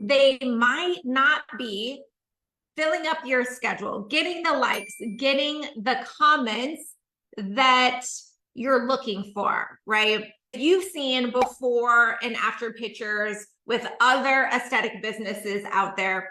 they might not be filling up your schedule, getting the likes, getting the comments that you're looking for, right? You've seen before and after pictures with other aesthetic businesses out there.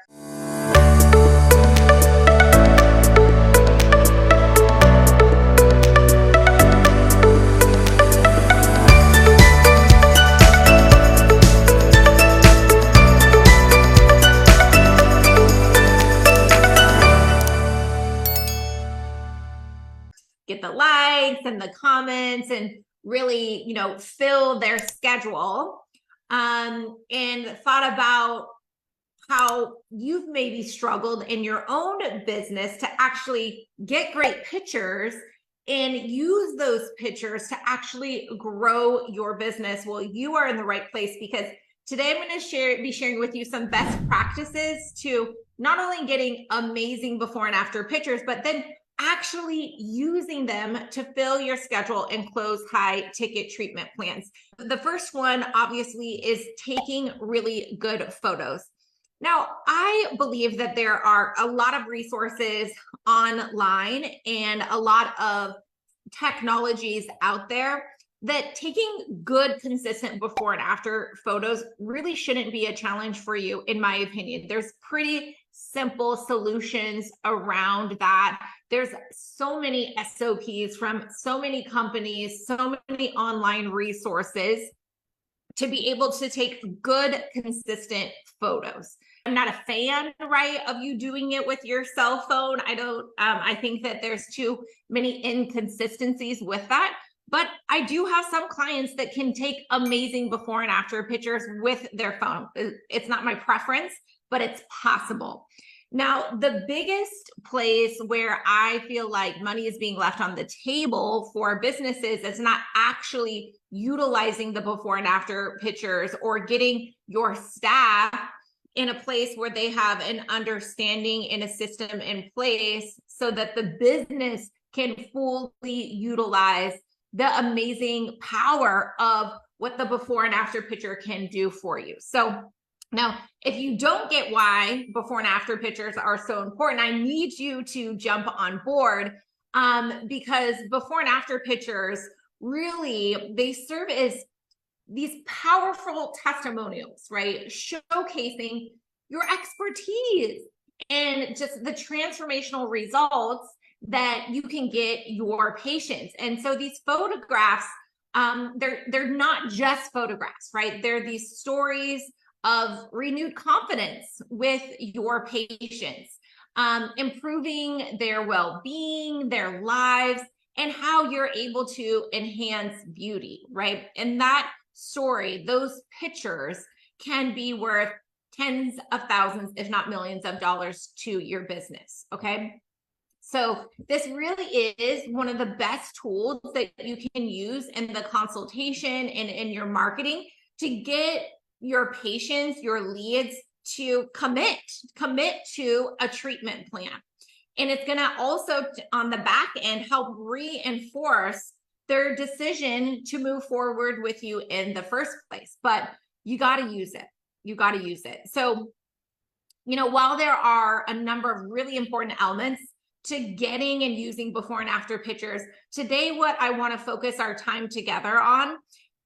Get the likes and the comments and really, fill their schedule, and thought about how you've maybe struggled in your own business to actually get great pictures and use those pictures to actually grow your business. Well, you are in the right place, because today I'm going to be sharing with you some best practices to not only getting amazing before and after pictures, but then actually using them to fill your schedule and close high ticket treatment plans. The first one, obviously, is taking really good photos. Now, I believe that there are a lot of resources online and a lot of technologies out there that taking good, consistent before and after photos really shouldn't be a challenge for you, in my opinion. There's pretty simple solutions around that. There's so many SOPs from so many companies, so many online resources to be able to take good, consistent photos. I'm not a fan, right, of you doing it with your cell phone. I think that there's too many inconsistencies with that. But I do have some clients that can take amazing before and after pictures with their phone. It's not my preference, but it's possible. Now, the biggest place where I feel like money is being left on the table for businesses is not actually utilizing the before and after pictures or getting your staff in a place where they have an understanding and a system in place so that the business can fully utilize the amazing power of what the before and after picture can do for you. So now, if you don't get why before and after pictures are so important, I need you to jump on board, because before and after pictures, really, they serve as these powerful testimonials, right? Showcasing your expertise and just the transformational results that you can get your patients. And so these photographs, they're not just photographs, right? They're these stories of renewed confidence with your patients, improving their well-being, their lives, and how you're able to enhance beauty, right? And that story, those pictures can be worth tens of thousands, if not millions of dollars to your business, okay? So this really is one of the best tools that you can use in the consultation and in your marketing to get your patients, your leads to commit to a treatment plan. And it's going to also, on the back end, help reinforce their decision to move forward with you in the first place. But you got to use it. You got to use it. So, while there are a number of really important elements to getting and using before and after pictures, today what I want to focus our time together on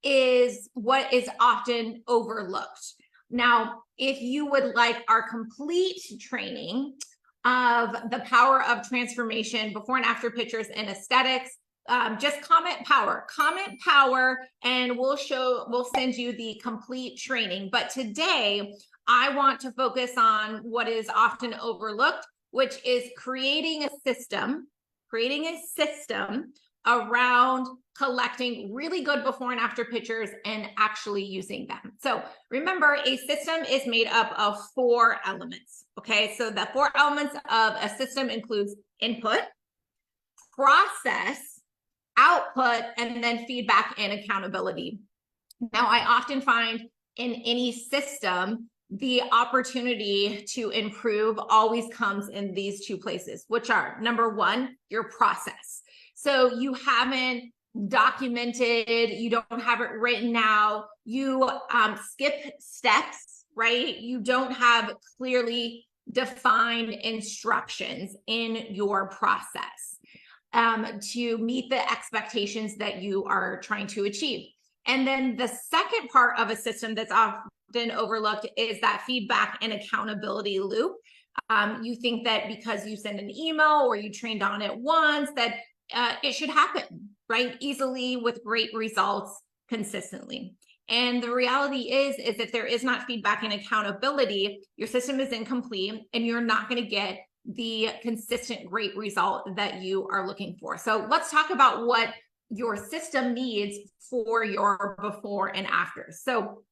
is what is often overlooked. Now, if you would like our complete training of the power of transformation before and after pictures in aesthetics, just comment power, and we'll send you the complete training. But today I want to focus on what is often overlooked, which is creating a system around collecting really good before and after pictures and actually using them. So remember, a system is made up of 4 elements. Okay, so the 4 elements of a system includes input, process, output, and then feedback and accountability. Now, I often find in any system, the opportunity to improve always comes in these 2 places, which are, number 1, your process. So you haven't documented, you don't have it written out, you skip steps right? You don't have clearly defined instructions in your process to meet the expectations that you are trying to achieve. And then the second part of a system that's often overlooked is that feedback and accountability loop. You think that because you send an email or you trained on it once, that it should happen, right? Easily with great results consistently. And the reality is if there is not feedback and accountability, your system is incomplete and you're not going to get the consistent great result that you are looking for. So let's talk about what your system needs for your before and after. So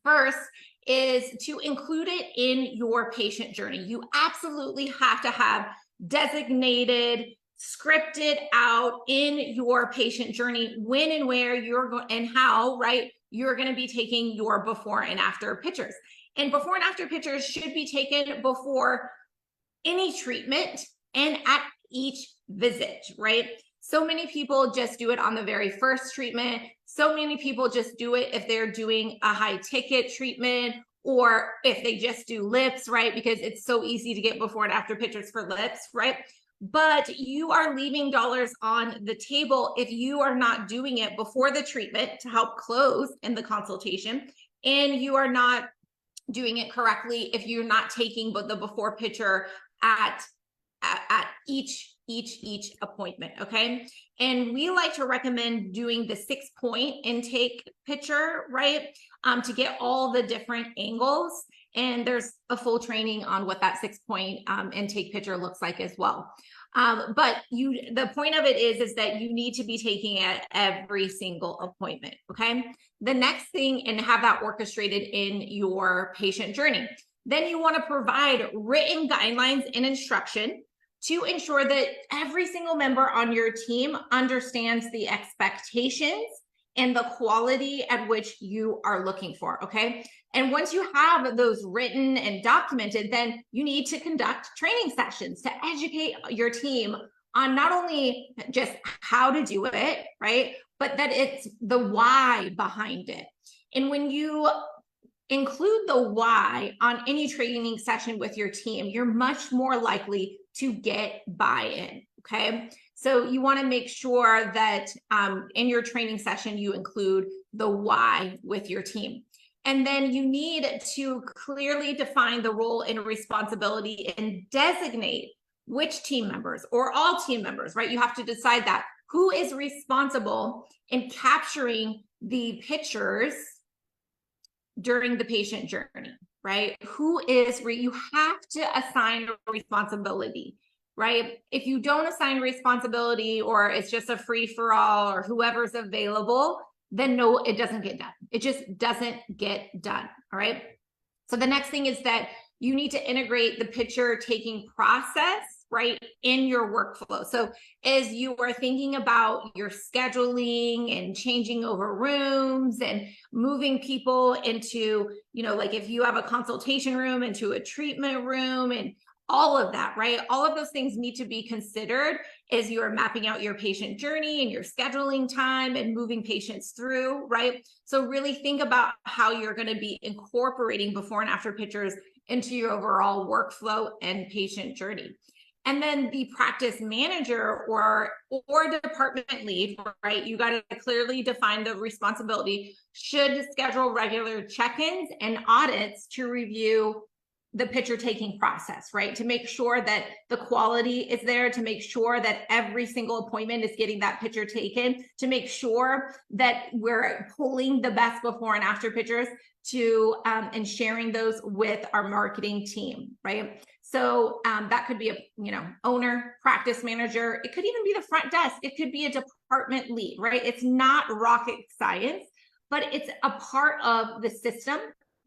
first is to include it in your patient journey. You absolutely have to have designated, scripted out in your patient journey when and where you're going and how, right? You're going to be taking your before and after pictures. And before and after pictures should be taken before any treatment and at each visit, right? So many people just do it on the very first treatment. So many people just do it if they're doing a high ticket treatment or if they just do lips, right? Because it's so easy to get before and after pictures for lips, right? But you are leaving dollars on the table if you are not doing it before the treatment to help close in the consultation, and you are not doing it correctly if you're not taking the before picture at each appointment, okay? And we like to recommend doing the 6-point intake picture, right? To get all the different angles. And there's a full training on what that 6-point intake picture looks like as well. But the point of it is that you need to be taking it every single appointment, okay? The next thing, and have that orchestrated in your patient journey. Then you want to provide written guidelines and instruction to ensure that every single member on your team understands the expectations and the quality at which you are looking for, okay? And once you have those written and documented, then you need to conduct training sessions to educate your team on not only just how to do it, right? But that it's the why behind it. And when you include the why on any training session with your team, you're much more likely to get buy-in, okay? So you want to make sure that in your training session, you include the why with your team. And then you need to clearly define the role and responsibility and designate which team members or all team members, right? You have to decide that who is responsible in capturing the pictures during the patient journey, right? You have to assign responsibility, right? If you don't assign responsibility or it's just a free for all or whoever's available, then no, it doesn't get done. It just doesn't get done, all right? So the next thing is that you need to integrate the picture taking process, right, in your workflow. So as you are thinking about your scheduling and changing over rooms and moving people into, like if you have a consultation room into a treatment room and all of that, right? All of those things need to be considered as you are mapping out your patient journey and your scheduling time and moving patients through, right? So really think about how you're going to be incorporating before and after pictures into your overall workflow and patient journey. And then the practice manager or department lead, right? You got to clearly define the responsibility, should schedule regular check-ins and audits to review the picture taking process, right? To make sure that the quality is there, to make sure that every single appointment is getting that picture taken, to make sure that we're pulling the best before and after pictures and sharing those with our marketing team, right? So that could be a owner, practice manager. It could even be the front desk. It could be a department lead, right? It's not rocket science, but it's a part of the system,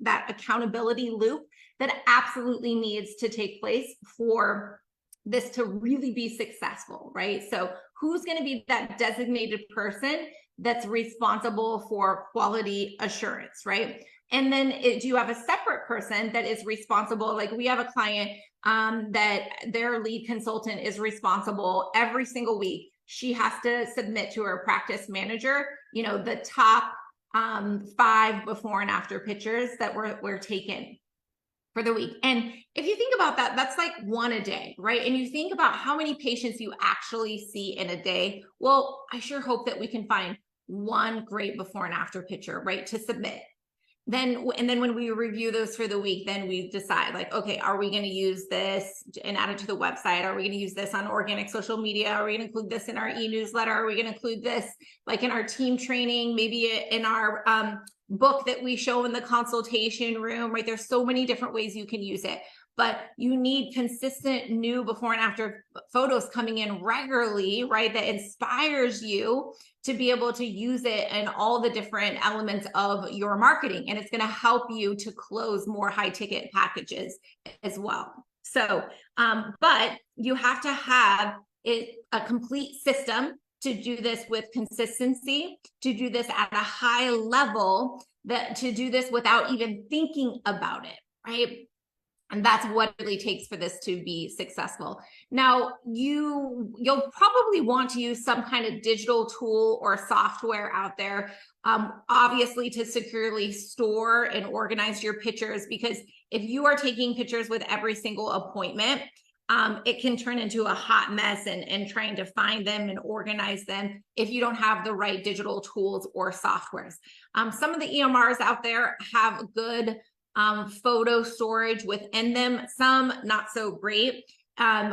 that accountability loop that absolutely needs to take place for this to really be successful, right? So who's going to be that designated person that's responsible for quality assurance, right? And then do you have a separate person that is responsible? Like we have a client that their lead consultant is responsible every single week. She has to submit to her practice manager, the top 5 before and after pictures that were taken for the week. And if you think about that, that's like 1 a day, right? And you think about how many patients you actually see in a day. Well, I sure hope that we can find 1 great before and after picture, right, to submit. And then when we review those for the week, then we decide like, okay, are we going to use this and add it to the website? Are we going to use this on organic social media? Are we going to include this in our e-newsletter? Are we going to include this like in our team training, maybe in our book that we show in the consultation room, right? There's so many different ways you can use it, but you need consistent new before and after photos coming in regularly, right? That inspires you to be able to use it in all the different elements of your marketing. And it's going to help you to close more high ticket packages as well. So, but you have to have a complete system to do this with consistency, to do this at a high level, that to do this without even thinking about it, right? And that's what it really takes for this to be successful. Now, you'll probably want to use some kind of digital tool or software out there, obviously to securely store and organize your pictures, because if you are taking pictures with every single appointment, it can turn into a hot mess and trying to find them and organize them if you don't have the right digital tools or softwares. Some of the EMRs out there have good photo storage within them, some not so great.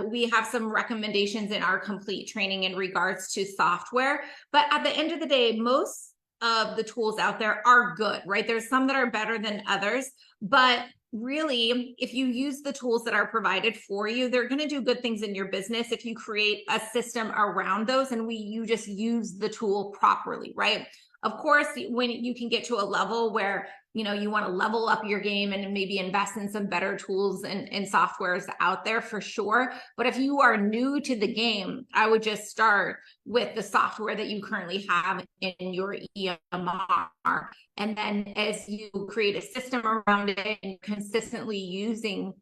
We have some recommendations in our complete training in regards to software, but at the end of the day, most of the tools out there are good, right? There's some that are better than others, but really, if you use the tools that are provided for you, they're going to do good things in your business if you create a system around those and you just use the tool properly, right? Of course, when you can get to a level where you want to level up your game and maybe invest in some better tools and softwares out there for sure. But if you are new to the game, I would just start with the software that you currently have in your EMR. And then as you create a system around it and consistently using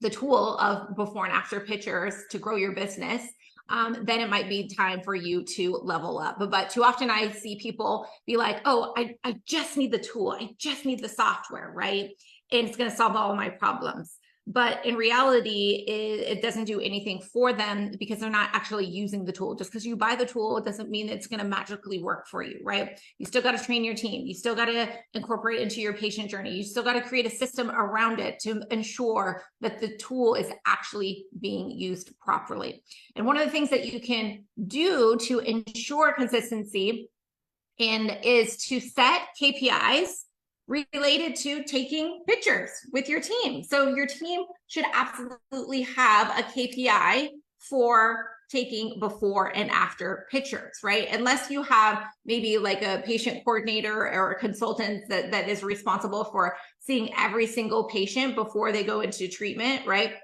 the tool of before and after pictures to grow your business, then it might be time for you to level up. But too often I see people be like, oh, I just need the tool. I just need the software, right? And it's going to solve all of my problems. But in reality, it doesn't do anything for them because they're not actually using the tool. Just because you buy the tool, it doesn't mean it's going to magically work for you, right? You still got to train your team. You still got to incorporate it into your patient journey. You still got to create a system around it to ensure that the tool is actually being used properly. And one of the things that you can do to ensure consistency is to set KPIs related to taking pictures with your team. So your team should absolutely have a KPI for taking before and after pictures, right? Unless you have maybe like a patient coordinator or a consultant that is responsible for seeing every single patient before they go into treatment, right?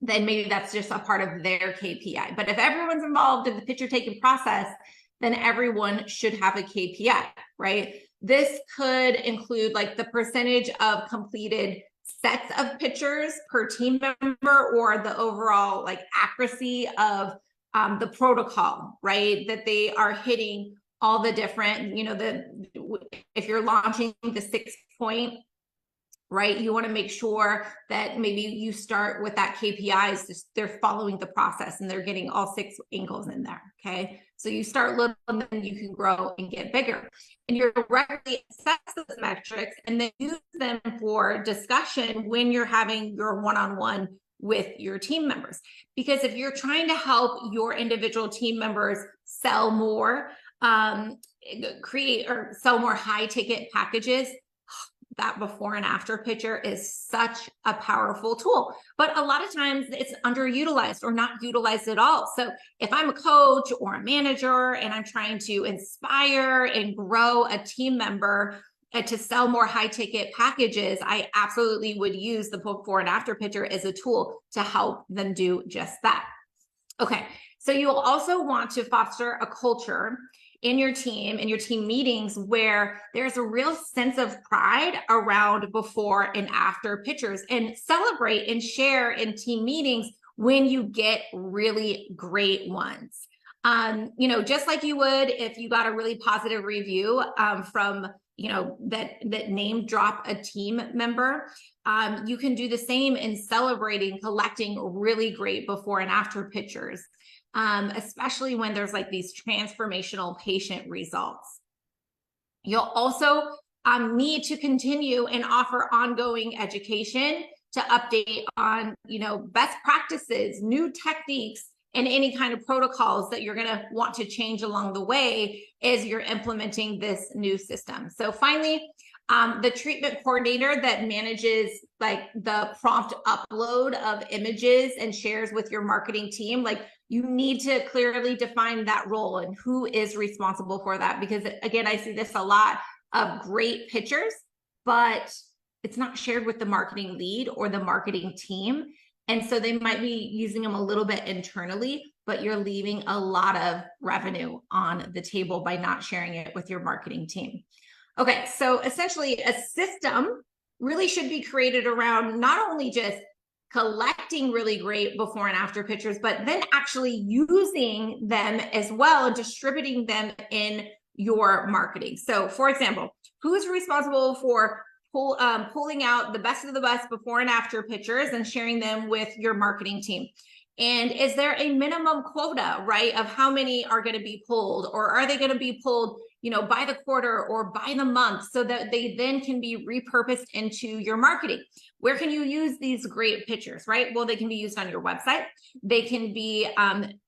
Then maybe that's just a part of their KPI. But if everyone's involved in the picture taking process, then everyone should have a KPI, right? This could include like the percentage of completed sets of pictures per team member, or the overall like accuracy of the protocol, right? That they are hitting all the different, if you're launching the 6-point, right? You want to make sure that maybe you start with that KPIs, they're following the process and they're getting all 6 angles in there, okay? So you start little and then you can grow and get bigger. And you're regularly assess those metrics and then use them for discussion when you're having your one-on-one with your team members. Because if you're trying to help your individual team members sell more, create or sell more high ticket packages, that before and after picture is such a powerful tool, but a lot of times it's underutilized or not utilized at all. So if I'm a coach or a manager and I'm trying to inspire and grow a team member to sell more high ticket packages, I absolutely would use the before and after picture as a tool to help them do just that. Okay, so you'll also want to foster a culture in your team meetings where there's a real sense of pride around before and after pictures, and celebrate and share in team meetings when you get really great ones. You know, just like you would if you got a really positive review from, you know, that name drop a team member. You can do the same in celebrating, collecting really great before and after pictures, especially when there's like these transformational patient results. You'll also need to continue and offer ongoing education to update on, you know, best practices, new techniques, and any kind of protocols that you're going to want to change along the way as you're implementing this new system. So finally, the treatment coordinator that manages like the prompt upload of images and shares with your marketing team, like you need to clearly define that role and who is responsible for that. Because again, I see this a lot of great pictures, but it's not shared with the marketing lead or the marketing team. And so they might be using them a little bit internally, but you're leaving a lot of revenue on the table by not sharing it with your marketing team. Okay, so essentially a system really should be created around not only just collecting really great before and after pictures, but then actually using them as well and distributing them in your marketing. So for example, who's responsible for pulling out the best of the best before and after pictures and sharing them with your marketing team? And is there a minimum quota, right, of how many are going to be pulled, or are they going to be pulled, you know, by the quarter or by the month, so that they then can be repurposed into your marketing? Where can you use these great pictures, right? Well, they can be used on your website. They can be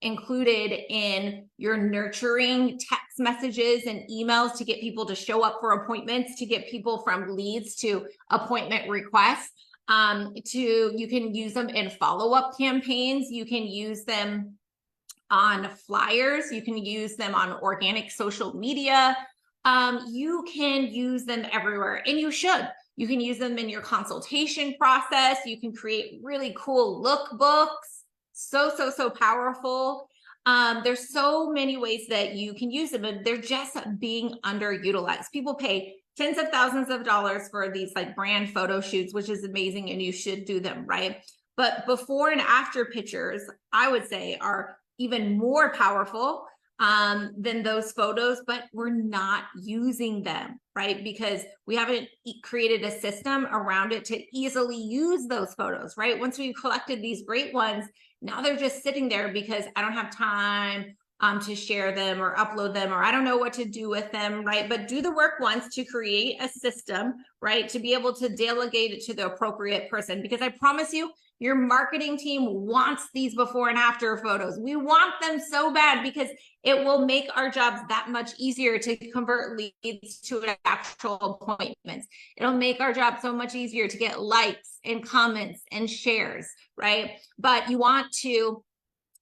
included in your nurturing text messages and emails to get people to show up for appointments, to get people from leads to appointment requests. You can use them in follow-up campaigns. You can use them on flyers. You can use them on organic social media. You can use them everywhere, and you should. You can use them in your consultation process. You can create really cool lookbooks. So powerful. There's so many ways that you can use them, and they're just being underutilized. People pay tens of thousands of dollars for these like brand photo shoots, which is amazing, and you should do them, right? But before and after pictures, I would say, are even more powerful than those photos, but we're not using them, right? Because we haven't created a system around it to easily use those photos, right? Once we've collected these great ones, now they're just sitting there because I don't have time to share them or upload them, or I don't know what to do with them, right? But do the work once to create a system, right? To be able to delegate it to the appropriate person, because I promise you, your marketing team wants these before and after photos. We want them so bad because it will make our jobs that much easier to convert leads to actual appointments. It'll make our job so much easier to get likes and comments and shares, right? But you want to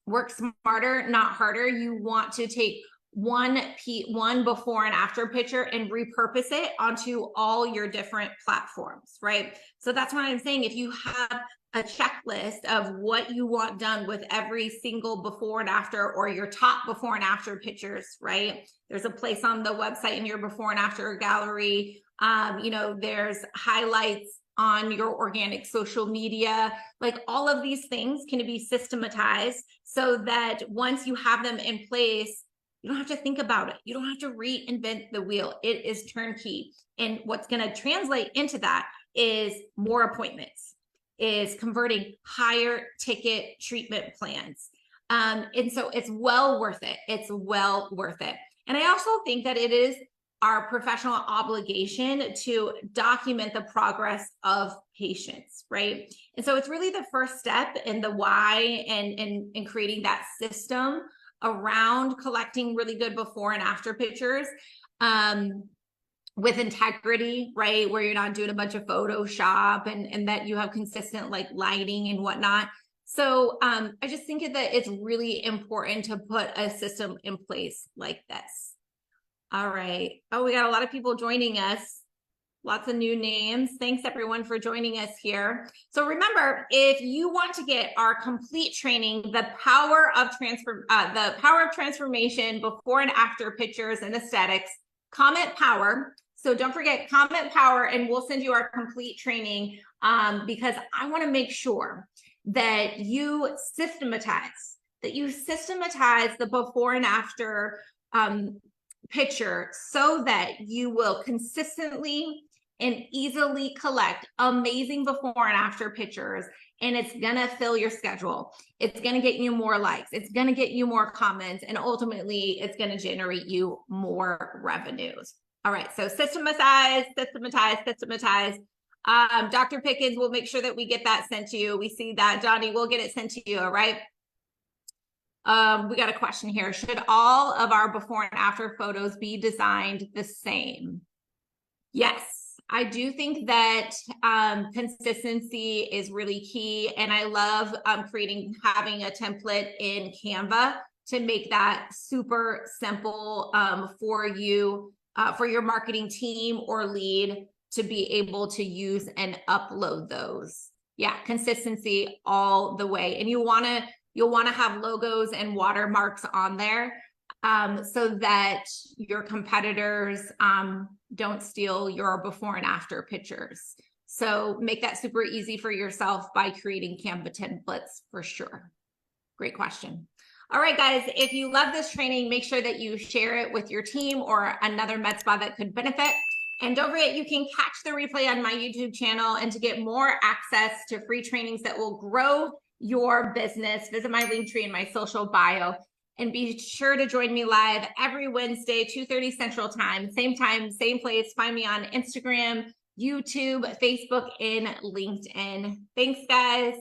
work smarter, not harder. You want to take one before and after picture and repurpose it onto all your different platforms, right? So that's what I'm saying. If you have a checklist of what you want done with every single before and after, or your top before and after pictures, right? There's a place on the website in your before and after gallery. You know, there's highlights on your organic social media. Like all of these things can be systematized so that once you have them in place, you don't have to think about it. You don't have to reinvent the wheel. It is turnkey. And what's going to translate into that is more appointments, is converting higher ticket treatment plans. And so it's well worth it. It's well worth it. And I also think that it is our professional obligation to document the progress of patients, right? And so it's really the first step in the why and creating that system around collecting really good before and after pictures with integrity, right? Where you're not doing a bunch of Photoshop and that you have consistent like lighting and whatnot. So I just think that it's really important to put a system in place like this. All right. Oh, we got a lot of people joining us. Lots of new names. Thanks everyone for joining us here. So remember, if you want to get our complete training, the power of transformation before and after pictures and aesthetics, comment power. So don't forget, comment power, and we'll send you our complete training because I want to make sure that you systematize that you systematize the before and after picture so that you will consistently and easily collect amazing before and after pictures. And it's gonna fill your schedule. It's gonna get you more likes. It's gonna get you more comments. And ultimately, it's gonna generate you more revenues. All right, so systematize. Dr. Pickens will make sure that we get that sent to you. We see that. Johnny, we'll get it sent to you, all right? We got a question here. Should all of our before and after photos be designed the same? Yes, I do think that consistency is really key. And I love having a template in Canva to make that super simple for you, for your marketing team or lead to be able to use and upload those. Yeah, consistency all the way. And you'll want to have logos and watermarks on there so that your competitors don't steal your before and after pictures. So make that super easy for yourself by creating Canva templates for sure. Great question. All right, guys, if you love this training, make sure that you share it with your team or another med spa that could benefit. And don't forget, you can catch the replay on my YouTube channel. And to get more access to free trainings that will grow your business, visit my link tree in my social bio. And be sure to join me live every Wednesday, 2:30 Central Time, same place. Find me on Instagram, YouTube, Facebook, and LinkedIn. Thanks, guys.